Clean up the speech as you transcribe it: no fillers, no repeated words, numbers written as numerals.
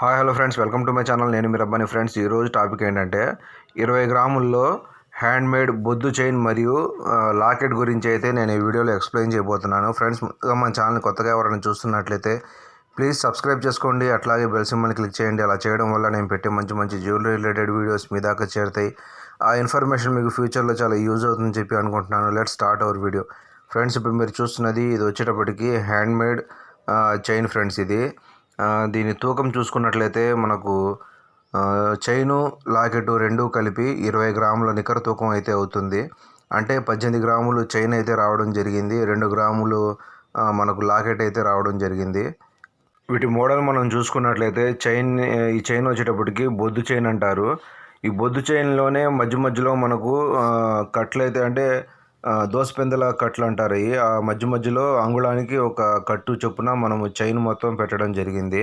Hi hello friends, welcome to my channel. నేను మీ Rabbani. Friends, ఈరోజు topic ఏంటంటే 20 గ్రాముల్లో హ్యాండ్ మేడ్ బొద్దు chain మరియు లాకెట్ గురించి అయితే నేను ఈ వీడియోలో ఎక్స్ప్లెయిన్ చేయబోతున్నాను. ఫ్రెండ్స్, ముందుగా మన ఛానల్ని కొత్తగా ఎవరైనా చూస్తున్నట్లయితే ప్లీజ్ సబ్స్క్రైబ్ చేసుకోండి. అట్లాగే బెల్ సింబల్ని క్లిక్ చేయండి. అలా చేయడం వల్ల నేను పెట్టే మంచి మంచి జ్యువెలరీ రిలేటెడ్ వీడియోస్ మీ దాకా చేరుతాయి. ఆ ఇన్ఫర్మేషన్ మీకు ఫ్యూచర్లో చాలా యూజ్ అవుతుందని చెప్పి అనుకుంటున్నాను. Let's start our video. Friends, ఇప్పుడు మీరు చూస్తున్నది ఇది వచ్చేటప్పటికి హ్యాండ్ మేడ్ చైన్. ఫ్రెండ్స్, ఇది దీని తూకం చూసుకున్నట్లయితే మనకు చైను లాకెట్ రెండు కలిపి 20 గ్రాముల నికర తూకం అయితే అవుతుంది. అంటే 18 గ్రాములు చైన్ అయితే రావడం జరిగింది, 2 గ్రాములు మనకు లాకెట్ అయితే రావడం జరిగింది. వీటి మోడల్ మనం చూసుకున్నట్లయితే ఈ చైన్ వచ్చేటప్పటికి బొద్దు చైన్ అంటారు. ఈ బొద్దు చైన్లోనే మధ్యలో మనకు కట్లు అయితే అంటే దోసపెందల కట్లు అంటారు. ఆ మధ్యలో అంగుళానికి ఒక కట్టు చొప్పున మనము చైన్ మొత్తం పెట్టడం జరిగింది.